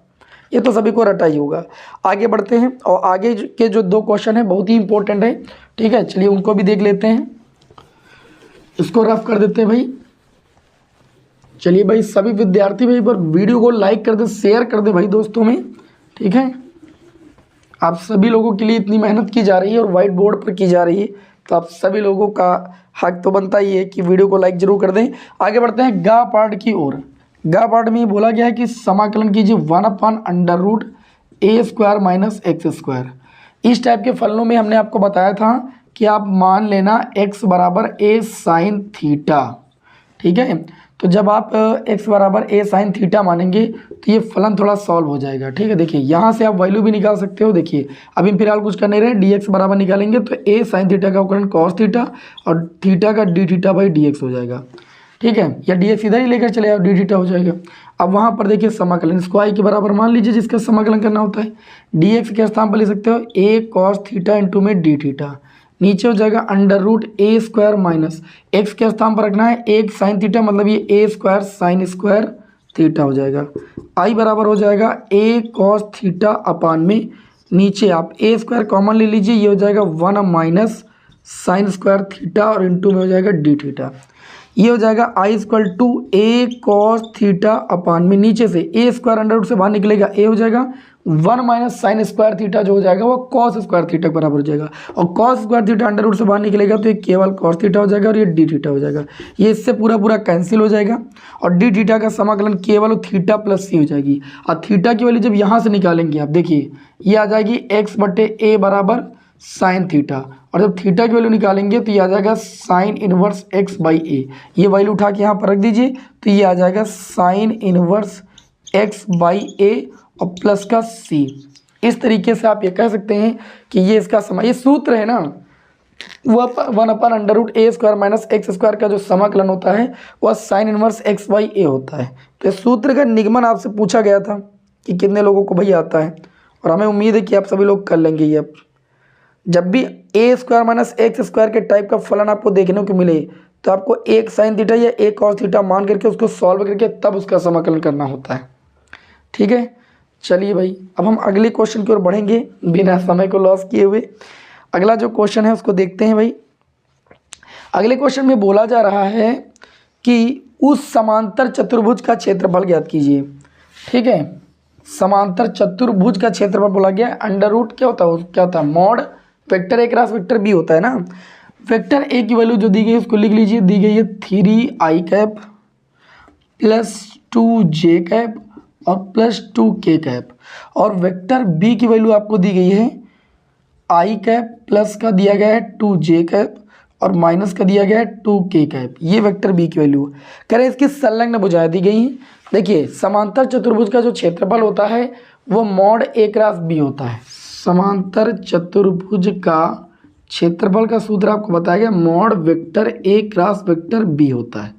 ये तो सभी को रटा ही होगा। आगे बढ़ते हैं और आगे के जो 2 क्वेश्चन है बहुत ही इंपॉर्टेंट है। ठीक है, चलिए उनको भी देख लेते हैं। इसको रफ कर देते हैं भाई। चलिए भाई सभी विद्यार्थी भाई पर वीडियो को लाइक कर दे, शेयर कर दे भाई दोस्तों में। ठीक है, आप सभी लोगों के लिए इतनी मेहनत की जा रही है और व्हाइट बोर्ड पर की जा रही है, तो आप सभी लोगों का हक तो बनता ही है कि वीडियो को लाइक जरूर कर दें। आगे बढ़ते हैं गा पार्ट की ओर। गा पार्ट में बोला गया है कि समाकलन कीजिए 1/√, ए स्क्वायर माइनस एक्स स्क्वायर। इस टाइप के फलनों में हमने आपको बताया था कि आप मान लेना x बराबर a साइन थीटा, ठीक है। तो जब आप x बराबर a साइन थीटा मानेंगे तो ये फलन थोड़ा सॉल्व हो जाएगा, ठीक है। देखिए यहाँ से आप वैल्यू भी निकाल सकते हो। देखिए अभी फिलहाल कुछ कर नहीं रहे, dx बराबर निकालेंगे तो a साइन थीटा का अवकलन कॉस थीटा और थीटा का डी थीटा बाई dx हो जाएगा, ठीक है। या dx इधर ही लेकर चले आओ, डी थीटा हो जाएगा। अब वहाँ पर देखिए समाकलन, इसको आई के बराबर मान लीजिए जिसका समाकलन करना होता है। dx के स्थान पर ले सकते हो a कॉस थीटा इंटू में डी थीटा, नीचे हो जाएगा अंडर रूट ए स्क्वायर माइनस एक्स के स्थान पर रखना है एक साइन थीटा, मतलब ये ए स्क्वायर साइन स्क्वायर थीटा हो जाएगा। आई बराबर हो जाएगा ए कॉस थीटा अपान में, नीचे आप ए स्क्वायर कॉमन ले लीजिए, ये हो जाएगा 1 माइनस साइन स्क्वायर थीटा और इंटू में हो जाएगा डी थीटा। ये हो जाएगा I equal to A cos theta upon में, नीचे से ए स्क्वायर अंडर रूट से बाहर निकलेगा, ए हो जाएगा 1 माइनस साइन स्क्वायर थीटा जो हो जाएगा वो कॉस स्क्वायर थीटा के बराबर हो जाएगा, और cos square theta under root से बाहर निकलेगा तो ये केवल कॉस थीटा हो जाएगा और ये डी थीटा हो जाएगा। ये इससे पूरा पूरा कैंसिल हो जाएगा और डी थीटा का समाकलन केवल थीटा प्लस सी हो जाएगी। और थीटा की वैल्यू जब यहाँ से निकालेंगे आप देखिए ये आ जाएगी एक्स बटे ए बराबर साइन थीटा, और जब थीटा की वैल्यू निकालेंगे तो ये आ जाएगा साइन इनवर्स एक्स बाई ए। ये वैल्यू उठा के यहाँ पर रख दीजिए तो ये आ जाएगा साइन इनवर्स एक्स बाई ए और प्लस का सी। इस तरीके से आप ये कह सकते हैं कि ये इसका ये सूत्र है ना, वह 1 अंडर रूट ए स्क्वायर माइनस एक्स स्क्वायर का जो समाकलन होता है वह साइन इनवर्स एक्स बाई ए होता है। तो इस सूत्र का निगमन आपसे पूछा गया था कि कितने लोगों को भैया आता है, और हमें उम्मीद है कि आप सभी लोग कर लेंगे। ये जब भी ए स्क्वायर माइनस एक्स स्क्वायर के टाइप का फलन आपको देखने को मिले तो आपको एक साइन थीटा या एक कॉस थीटा मान करके उसको सॉल्व करके तब उसका समाकलन करना होता है, ठीक है। चलिए भाई अब हम अगले क्वेश्चन की ओर बढ़ेंगे बिना समय को लॉस किए हुए। अगला जो क्वेश्चन है उसको देखते हैं भाई। अगले क्वेश्चन में बोला जा रहा है कि उस समांतर चतुर्भुज का क्षेत्रफल ज्ञात कीजिए, ठीक है। समांतर चतुर्भुज का क्षेत्रफल बोला गया, अंडर रूट क्या होता है mod vector A cross vector B होता है ना। वेक्टर ए की वैल्यू जो दी गई है उसको लिख लीजिए, दी गई है 3i cap plus 2j cap और प्लस 2k कैप, और वेक्टर बी की वैल्यू आपको दी गई है i कैप प्लस का दिया गया है 2j कैप और माइनस का दिया गया है 2k कैप। ये वेक्टर बी की वैल्यू करें, इसकी संलग्न भुजाएं दी गई हैं। देखिए समांतर चतुर्भुज का जो क्षेत्रफल होता है वो मॉड ए क्रॉस बी होता है। समांतर चतुर्भुज का क्षेत्रफल का सूत्र आपको बताया गया mod vector A cross vector B होता है।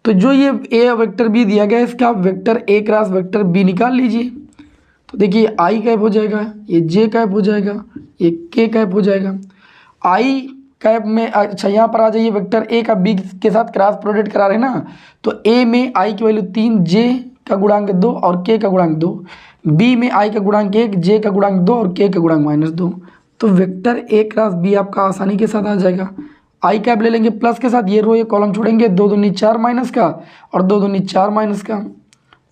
तो जो ये ए वेक्टर बी दिया गया है इसका आप vector A cross vector B निकाल लीजिए। तो देखिए आई कैप हो जाएगा, ये जे कैप हो जाएगा, ये के कैप हो जाएगा। आई कैप में अच्छा यहाँ पर आ जाइए, वेक्टर ए का बी के साथ क्रॉस प्रोडक्ट करा रहे हैं ना, तो ए में आई की वैल्यू 3, जे का गुणांक 2 और के का गुणांक 2, बी में आई का गुणांक 1, जे का गुणांक 2 और के का गुणांक -2। तो वेक्टर ए क्रॉस बी आपका आसानी के साथ आ जाएगा। आई कैप ले लेंगे प्लस के साथ, ये रो ये कॉलम छोड़ेंगे, 2 दूनी 4 माइनस का और 2 दूनी 4 माइनस का,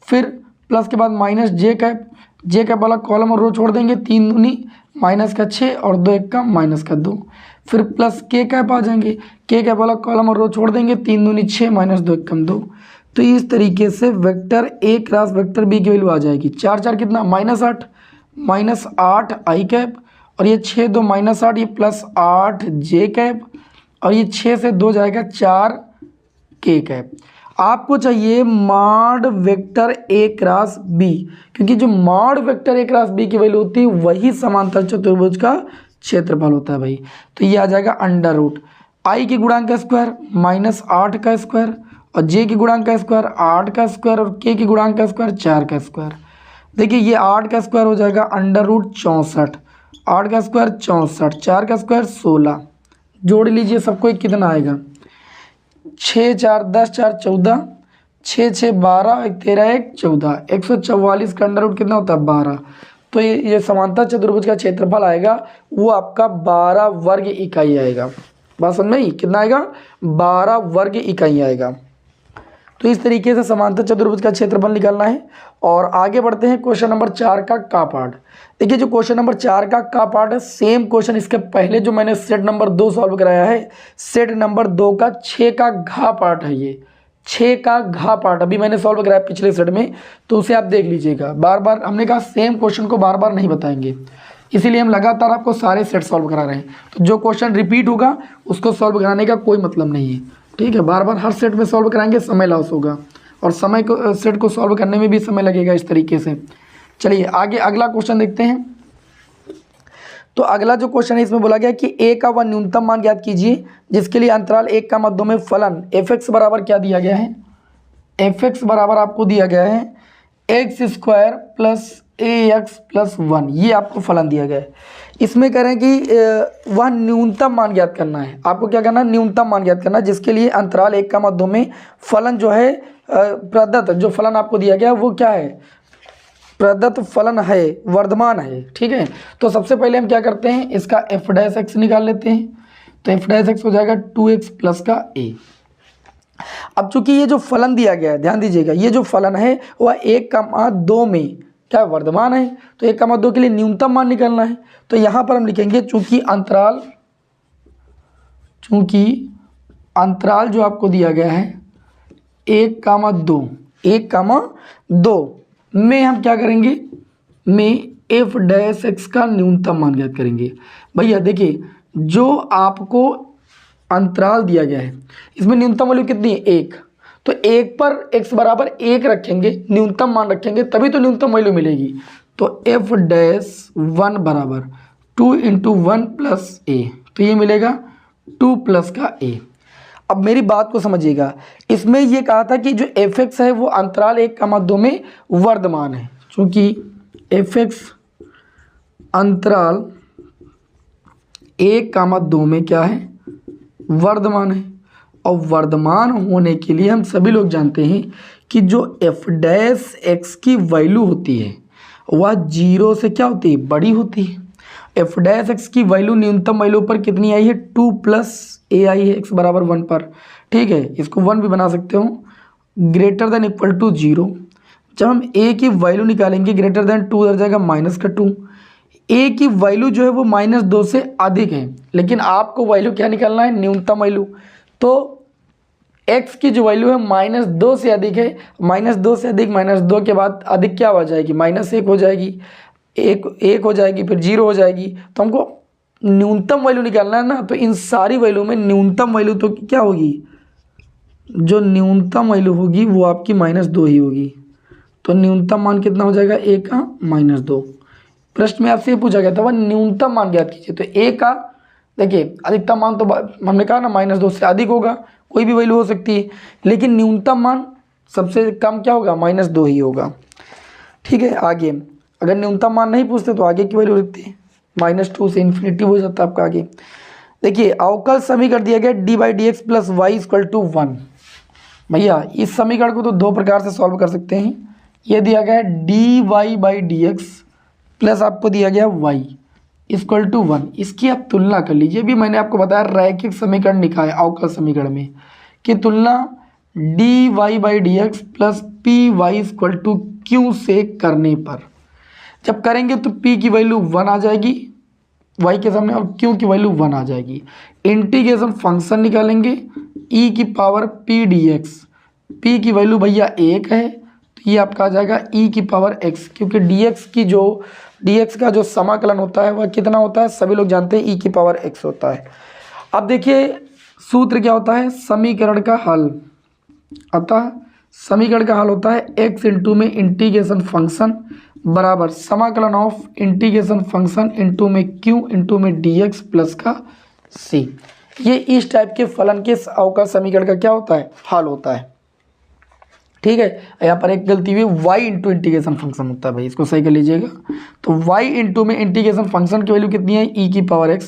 फिर प्लस के बाद माइनस जे कैप वाला कॉलम और रो छोड़ देंगे, 3 दूनी माइनस का 6 और 2 1 का माइनस का 2, फिर प्लस के कैप आ जाएंगे, के कैप वाला कॉलम और रो छोड़ देंगे, 3 दूनी 6 माइनस 2 1 कम 2। तो इस तरीके से vector A cross vector B की वैल्यू आ जाएगी 4 4 कितना -8 आई कैप, और ये 6 2 -8, ये प्लस 8 जे कैप, और ये 6 से 2 जाएगा 4 के कैप। आपको चाहिए mod vector A cross B, क्योंकि जो mod vector A cross B की वैल्यू होती है वही समांतर चतुर्भुज का क्षेत्रफल होता है भाई। तो ये आ जाएगा अंडर रूट आई के गुणांक का स्क्वायर -8 का स्क्वायर और जे के गुणांक का स्क्वायर 8 का स्क्वायर और के के गुणांक का स्क्वायर 4 का स्क्वायर। देखिए ये 8 का स्क्वायर हो जाएगा अंडर रूट 64, 8 का स्क्वायर 64, 4 का स्क्वायर 16, जोड़ लीजिए सबको एक कितना आएगा 6 4 10 4 14, 6 6 12, 1 13 1 14, 144 का अंडर रूट कितना होता है 12। तो ये समांतर चतुर्भुज का क्षेत्रफल आएगा वो आपका 12 वर्ग इकाई आएगा। बात समझ में आई? कितना आएगा 12 वर्ग इकाई आएगा। तो इस तरीके से समांतर चतुर्भुज का क्षेत्रफल निकालना है। और आगे बढ़ते हैं क्वेश्चन नंबर 4 का पार्ट। देखिए जो क्वेश्चन नंबर 4 का पार्ट है सेम क्वेश्चन इसके पहले जो मैंने सेट नंबर 2 सॉल्व कराया है, सेट नंबर 2 का 6 का घ पार्ट है ये, 6 का घा पार्ट अभी मैंने सॉल्व कराया पिछले सेट में, तो उसे आप देख लीजिएगा। बार बार हमने कहा सेम क्वेश्चन को बार बार नहीं बताएंगे, इसीलिए हम लगातार आपको सारे सेट सॉल्व करा रहे हैं। तो जो क्वेश्चन रिपीट होगा उसको सॉल्व कराने का कोई मतलब नहीं है, ठीक है। बार बार हर सेट में सॉल्व कराएंगे, समय लॉस होगा और समय को सेट को सॉल्व करने में भी समय लगेगा इस तरीके से। चलिए आगे अगला क्वेश्चन देखते हैं। तो अगला जो क्वेश्चन है इसमें बोला गया कि ए का वह न्यूनतम मान ज्ञात कीजिए जिसके लिए अंतराल 1 का मध्य में फलन f(x) बराबर क्या दिया गया है, f(x) बराबर आपको दिया गया है x² + ax + 1, ये आपको फलन दिया गया है। इसमें कह रहे हैं कि वह न्यूनतम मान ज्ञात करना है। आपको क्या करना है, न्यूनतम मान ज्ञात करना है जिसके लिए अंतराल 1 का मध्य में फलन जो है प्रदत्त जो फलन आपको दिया गया वो क्या है, प्रदत्त फलन है, वर्धमान है, ठीक है। तो सबसे पहले हम क्या करते हैं, इसका f' निकाल लेते हैं। तो f' हो जाएगा 2x प्लस का a। अब चूंकि ये जो फलन दिया गया है, ध्यान दीजिएगा, ये जो फलन है वह 1,2 में क्या वर्धमान है, तो 1,2 के लिए न्यूनतम मान निकालना है। तो यहाँ पर हम लिखेंगे चूंकि अंतराल जो आपको दिया गया है 1,2 में हम क्या करेंगे, में f' का न्यूनतम मान ज्ञात करेंगे। भैया देखिए जो आपको अंतराल दिया गया है इसमें न्यूनतम वैल्यू कितनी है, 1। तो 1 पर x बराबर 1 रखेंगे, न्यूनतम मान रखेंगे, तभी तो न्यूनतम वैल्यू मिलेगी। तो f' बराबर 2 × 1 + a, तो ये मिलेगा 2 प्लस का a। अब मेरी बात को समझिएगा, इसमें ये कहा था कि जो f(x) है वो अंतराल 1,2 में वर्धमान है। चूंकि f(x) अंतराल 1,2 में क्या है, वर्धमान है। और वर्धमान होने के लिए हम सभी लोग जानते हैं कि जो f' की वैल्यू होती है वह 0 से क्या होती है, बड़ी होती है। f' की वैल्यू न्यूनतम वैल्यू पर कितनी आई है, 2 + a आई है x बराबर 1 पर, ठीक है। इसको 1 भी बना सकते हो, > 0। जब हम a की वैल्यू निकालेंगे > 2 हो जाएगा -2। a की वैल्यू जो है वो -2 से अधिक है, लेकिन आपको वैल्यू क्या निकालना है, न्यूनतम वैल्यू। तो x की जो वैल्यू है -2 से अधिक है, -2 से अधिक, -2 के बाद अधिक क्या हो जाएगी, -1 हो जाएगी, 1 हो जाएगी, फिर 0 हो जाएगी। तो हमको न्यूनतम वैल्यू निकालना है ना, तो इन सारी वैल्यू में न्यूनतम वैल्यू तो क्या होगी, जो न्यूनतम वैल्यू होगी वो आपकी -2 ही होगी। तो न्यूनतम मान कितना हो जाएगा, a का -2। प्रश्न में आपसे ये पूछा गया था वह न्यूनतम मान ज्ञात कीजिए। तो a का देखिए अधिकतम मान तो हमने कहा ना -2 से अधिक होगा, कोई भी वैल्यू हो सकती है, लेकिन न्यूनतम मान सबसे कम क्या होगा, -2 ही होगा, ठीक है। आगे अगर न्यूनतम मान नहीं पूछते तो आगे की वैल्यू लिखते हैं, -2 से इन्फिनिटी हो जाता है आपका आगे। देखिए अवकल समीकरण दिया गया dy/dx + y = 1। भैया इस समीकरण को तो दो प्रकार से सॉल्व कर सकते हैं। ये दिया गया है dy/dx प्लस आपको दिया गया y = 1। इसकी आप तुलना कर लीजिए, भी मैंने आपको बताया रैखिक समीकरण लिखा है अवकल समीकरण में कि तुलना dy/dx + py = q से करने पर, जब करेंगे तो p की वैल्यू 1 आ जाएगी y के सामने और q की वैल्यू 1 आ जाएगी। इंटीग्रेशन फंक्शन निकालेंगे e⁻p dx, p की वैल्यू भैया 1 है, तो ये आपका आ जाएगा e⁻x, क्योंकि dx का जो समाकलन होता है वह कितना होता है, सभी लोग जानते हैं e⁻x होता है। अब देखिए सूत्र क्या होता है, समीकरण का हल। अतः समीकरण का हल होता है x इंटू में इंटीग्रेशन फंक्शन बराबर समाकलन ऑफ इंटीग्रेशन फंक्शन इंटू में q इंटू में dx प्लस का c। ये इस टाइप के फलन के अवकल समीकरण का क्या होता है, हल होता है, ठीक है। यहाँ पर एक गलती हुई, y इंटू इंटीग्रेशन फंक्शन होता है भाई, इसको सही कर लीजिएगा। तो y इंटू में इंटीग्रेशन फंक्शन की वैल्यू कितनी है, e⁻x,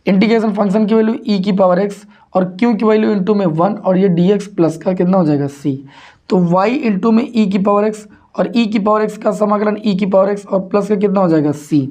इंटीग्रेशन फंक्शन की वैल्यू e⁻x और q की वैल्यू इंटू में 1 और ये dx प्लस का कितना हो जाएगा c। तो y इंटू में e⁻x और e⁻x का समाकलन e⁻x और प्लस का कितना हो जाएगा c।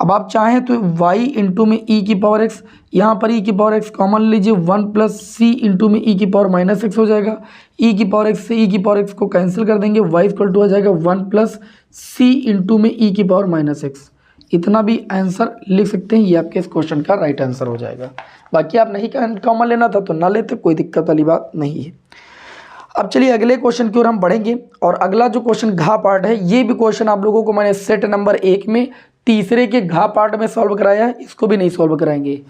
अब आप चाहें तो y इंटू में e⁻x, यहाँ पर e⁻x कॉमन लीजिए, 1 + c इंटू में e⁻−x हो जाएगा। e⁻x से e⁻x को कैंसिल कर देंगे, y = हो जाएगा 1 + c इंटू में e⁻−x। इतना भी आंसर लिख सकते हैं, ये आपके इस क्वेश्चन का राइट आंसर हो जाएगा। बाकी आप नहीं कॉमन लेना था तो ना लेते, कोई दिक्कत वाली बात नहीं है। अब चलिए अगले क्वेश्चन की ओर हम बढ़ेंगे। और अगला जो क्वेश्चन घा पार्ट है, ये भी क्वेश्चन आप लोगों को मैंने सेट नंबर 1 में तीसरे के घा पार्ट में सॉल्व कराया है, इसको भी नहीं सॉल्व कराएंगे।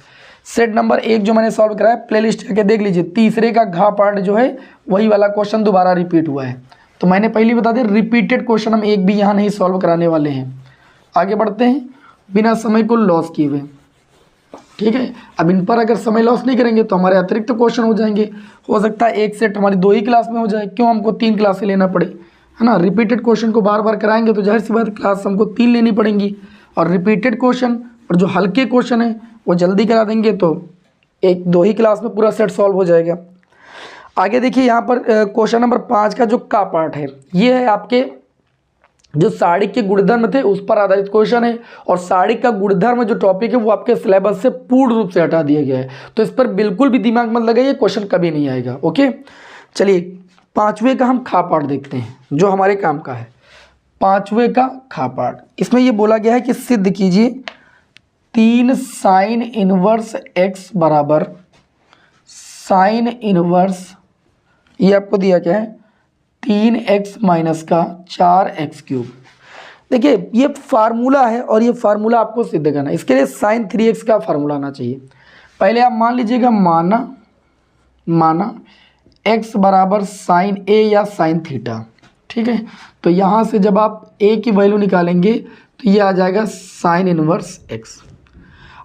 सेट नंबर 1 जो मैंने सॉल्व कराया, प्लेलिस्ट करके देख लीजिए, तीसरे का घा पार्ट जो है वही वाला क्वेश्चन दोबारा रिपीट हुआ है। तो मैंने पहले बता दिया रिपीटेड क्वेश्चन हम एक भी यहाँ नहीं सॉल्व कराने वाले हैं। आगे बढ़ते हैं बिना समय को लॉस किए हुए। ठीक है, अब इन पर अगर समय लॉस नहीं करेंगे तो हमारे अतिरिक्त क्वेश्चन हो जाएंगे। हो सकता है एक सेट हमारी 2 ही क्लास में हो जाए, क्यों हमको 3 क्लासें लेना पड़े, है ना। रिपीटेड क्वेश्चन को बार बार कराएंगे तो जाहिर सी बात क्लास हमको 3 लेनी पड़ेंगी। और रिपीटेड क्वेश्चन और जो हल्के क्वेश्चन है वो जल्दी करा देंगे तो 1-2 ही क्लास में पूरा सेट सॉल्व हो जाएगा। आगे देखिए यहाँ पर क्वेश्चन नंबर 5 का जो का पार्ट है, ये है आपके जो साड़िक के गुणधर्म थे उस पर आधारित क्वेश्चन है। और साड़िक का गुणधर्म जो टॉपिक है वो आपके सिलेबस से पूर्ण रूप से हटा दिया गया है, तो इस पर बिल्कुल भी दिमाग मत लगाइए, क्वेश्चन कभी नहीं आएगा। ओके, चलिए 5वें का हम खा पार्ट देखते हैं जो हमारे काम का है। 5वें का खा पार्ट, इसमें ये बोला गया है कि सिद्ध कीजिए 3 साइन इनवर्स x बराबर साइन इनवर्स, ये आपको दिया क्या है 3x माइनस का 4x क्यूब। देखिए ये फार्मूला है और ये फार्मूला आपको सिद्ध करना है। इसके लिए साइन 3x का फार्मूला आना चाहिए। पहले आप मान लीजिएगा माना x बराबर साइन a या साइन थीटा। ठीक है, तो यहाँ से जब आप a की वैल्यू निकालेंगे तो ये आ जाएगा साइन इनवर्स x।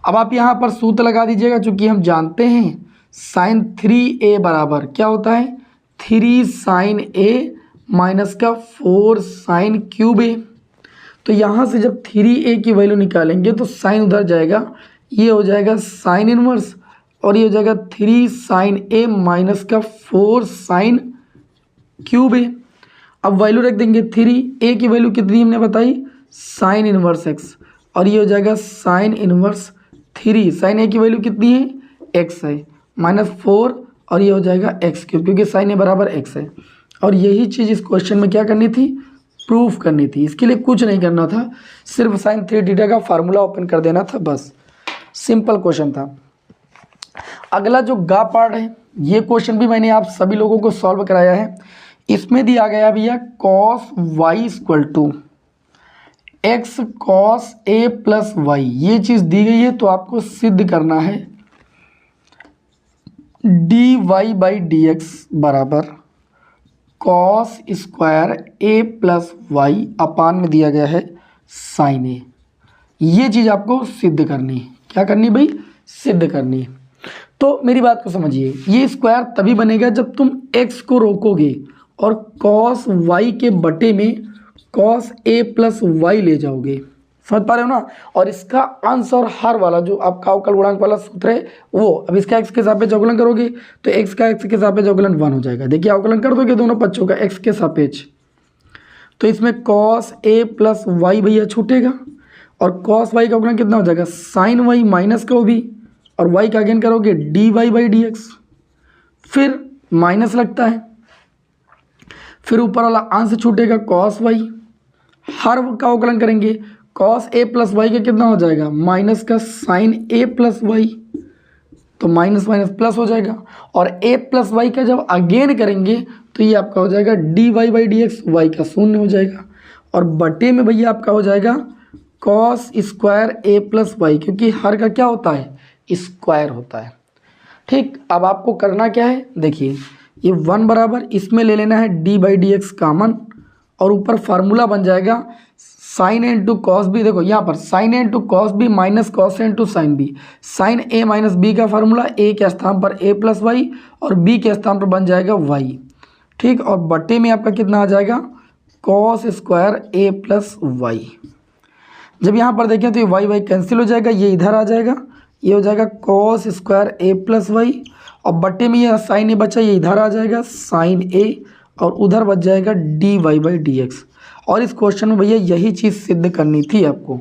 अब आप यहाँ पर सूत्र लगा दीजिएगा, चूँकि हम जानते हैं साइन 3a बराबर क्या होता है 3 साइन a माइनस का 4 साइन क्यूब a। तो यहाँ से जब 3a की वैल्यू निकालेंगे तो साइन उधर जाएगा, ये हो जाएगा साइन इनवर्स और ये हो जाएगा 3 साइन a माइनस का 4 साइन क्यूब a। अब वैल्यू रख देंगे 3a की वैल्यू कितनी हमने बताई साइन इनवर्स x, और ये हो जाएगा साइन इनवर्स 3 साइन a की वैल्यू कितनी है x है माइनस 4 और ये हो जाएगा x क्यूब, क्योंकि साइन ए बराबर x है। और यही चीज़ इस क्वेश्चन में क्या करनी थी प्रूफ करनी थी। इसके लिए कुछ नहीं करना था, सिर्फ साइन 3 थीटा का फार्मूला ओपन कर देना था, बस सिंपल क्वेश्चन था। अगला जो गा पार्ट है, ये क्वेश्चन भी मैंने आप सभी लोगों को सॉल्व कराया है। इसमें दिया गया भैया cos Y equal to X cos A plus Y, ये चीज़ दी गई है। तो आपको सिद्ध करना है D Y by D X बराबर cos square A plus Y upon में दिया गया है साइन ए। ये चीज़ आपको सिद्ध करनी है। क्या करनी भाई, सिद्ध करनी है। तो मेरी बात को समझिए, ये स्क्वायर तभी बनेगा जब तुम x को रोकोगे और कॉस y के बटे में कॉस a प्लस वाई ले जाओगे। समझ पा रहे हो ना। और इसका अंश और हर वाला जो आपका अवकल गुणांक वाला सूत्र है वो, अब इसका x के सापेक्ष अवकलन करोगे तो x का x के सापेक्ष अवकलन 1 हो जाएगा। देखिए अवकलन कर दोगे दोनों पक्षों का x के सापेक्ष, तो इसमें कॉस a प्लस वाई भैया छूटेगा और कॉस वाई का अवकलन कितना हो जाएगा साइन वाई माइनस का वो भी, और y का अगेन करोगे D Y by D X, फिर माइनस लगता है, फिर ऊपर वाला अंश छूटेगा कॉस वाई, हर का अवकलन करेंगे कॉस ए प्लस वाई का कितना हो जाएगा माइनस का साइन ए प्लस वाई, तो माइनस माइनस प्लस हो जाएगा। और ए प्लस वाई का जब अगेन करेंगे तो ये आपका हो जाएगा D Y by D X, Y का शून्य हो जाएगा और बटे में भैया आपका हो जाएगा cos square A plus Y, क्योंकि हर का क्या होता है स्क्वायर होता है। ठीक, अब आपको करना क्या है, देखिए ये 1 बराबर इसमें ले लेना है D by D X common और ऊपर फार्मूला बन जाएगा sine A into cos B. देखो यहाँ पर sine A into cos B minus cos A into sine B, sine A minus B का फार्मूला ए के स्थान पर ए प्लस वाई और बी के स्थान पर बन जाएगा वाई। ठीक, और बटे में आपका कितना आ जाएगा cos square A plus Y. जब यहाँ पर देखें तो ये वाई वाई कैंसिल हो जाएगा, ये इधर आ जाएगा, ये हो जाएगा cos square A plus Y और बटे में ये साइन ए बचा, ये इधर आ जाएगा साइन ए और उधर बच जाएगा D Y by D X. और इस क्वेश्चन में भैया यही चीज़ सिद्ध करनी थी आपको,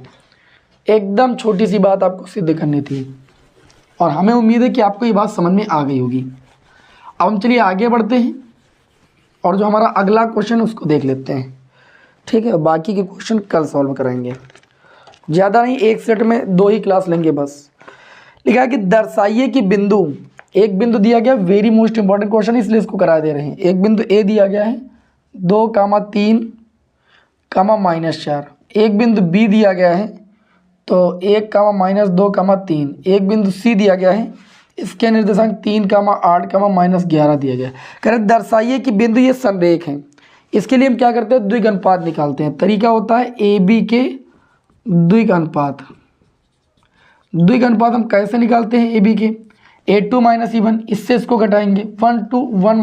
एकदम छोटी सी बात आपको सिद्ध करनी थी और हमें उम्मीद है कि आपको ये बात समझ में आ गई होगी। अब हम चलिए आगे बढ़ते हैं और जो हमारा अगला क्वेश्चन उसको देख लेते हैं। ठीक है, बाकी के क्वेश्चन कल सॉल्व कराएंगे, ज़्यादा नहीं, एक सेट में 2 ही क्लास लेंगे बस। लिखा है कि दर्शाइए कि बिंदु एक बिंदु दिया गया, वेरी मोस्ट इंपॉर्टेंट क्वेश्चन इसलिए इसको करा दे रहे हैं। एक बिंदु ए दिया गया है 2,3,-4। एक बिंदु बी दिया गया है तो 1,-2,3। एक बिंदु सी दिया गया है, इसके निर्देशांक 3,8,-11 दिया गया है। कह रहे दर्शाइए कि बिंदु ये संरेख हैं। इसके लिए हम क्या करते हैं, द्विघानुपात निकालते हैं। तरीका होता है ए बी के द्विघानुपात। द्विघानुपात हम कैसे निकालते हैं ए बी के, A2 - E1, इससे इसको घटाएंगे 1 2 1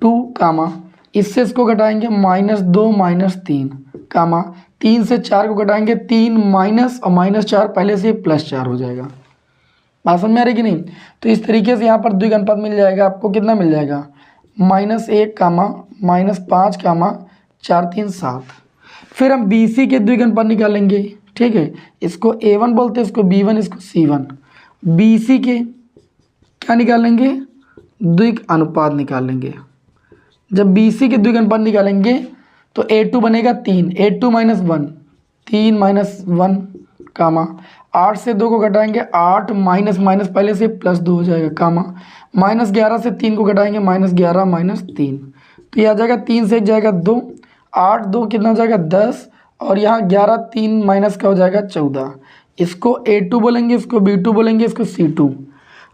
-2 कामा, इससे इसको घटाएंगे -2 -3 कामा, 3 से 4 को घटाएंगे 3 माइनस और -4 पहले से +4 हो जाएगा। बात समझ में आ रही कि नहीं। तो इस तरीके से यहाँ पर द्विघानुपात मिल जाएगा आपको। कितना मिल जाएगा, -1 कामा -5 कामा 4 3 7। फिर हम BC के द्विघानुपात निकालेंगे। ठीक है, इसको A1 बोलते हैं, इसको B1, इसको C1। BC के क्या निकालेंगे, द्विघानुपात निकालेंगे। जब BC के द्विघानुपात निकालेंगे तो A2 बनेगा 3, A2 - 1 3 -1 कामा, 8 से 2 को घटाएंगे 8 माइनस पहले से +2 हो जाएगा कामा, -11 से 3 को घटाएंगे -11 -3, तो ये आ जाएगा 3 से 1 जाएगा 2, 8 2 कितना हो जाएगा 10, और यहाँ 11 3 माइनस का हो जाएगा 14। इसको A2 बोलेंगे, इसको B2 बोलेंगे, इसको C2।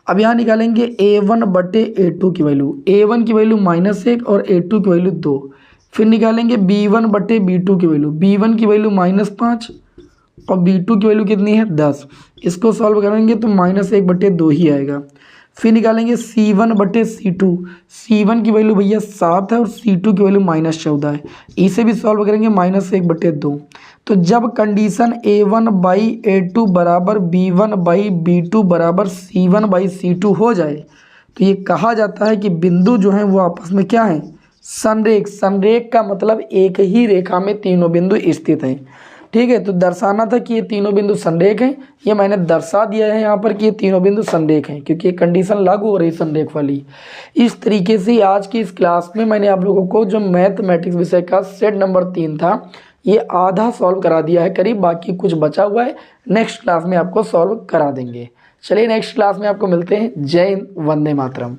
अब यहाँ निकालेंगे A1 बटे A2 की वैल्यू। A1 की वैल्यू -1 और A2 की वैल्यू 2। फिर निकालेंगे B1 बटे B2 की वैल्यू। B1 की वैल्यू -5 और B2 की वैल्यू कितनी है 10। इसको सॉल्व करेंगे तो -1 बटे 2 ही आएगा। फिर निकालेंगे C1 बटे C2। C1 की वैल्यू भैया 7 है और C2 की वैल्यू -14 है। इसे भी सॉल्व करेंगे -1 बटे 2। तो जब कंडीशन A1/A2 बराबर B1/B2 बराबर C1/C2 हो जाए तो ये कहा जाता है कि बिंदु जो हैं वो आपस में क्या है, संरेख। संरेख का मतलब एक ही रेखा में तीनों बिंदु स्थित हैं। ठीक है, तो दर्शाना था कि ये तीनों बिंदु संरेख हैं। ये मैंने दर्शा दिया है यहाँ पर कि ये तीनों बिंदु संरेख हैं, क्योंकि ये कंडीशन लागू हो रही संरेख वाली। इस तरीके से आज की इस क्लास में मैंने आप लोगों को जो मैथमेटिक्स विषय का सेट नंबर 3 था ये आधा सॉल्व करा दिया है करीब, बाकी कुछ बचा हुआ है, नेक्स्ट क्लास में आपको सॉल्व करा देंगे। चलिए नेक्स्ट क्लास में आपको मिलते हैं। जय हिंद, वंदे मातरम।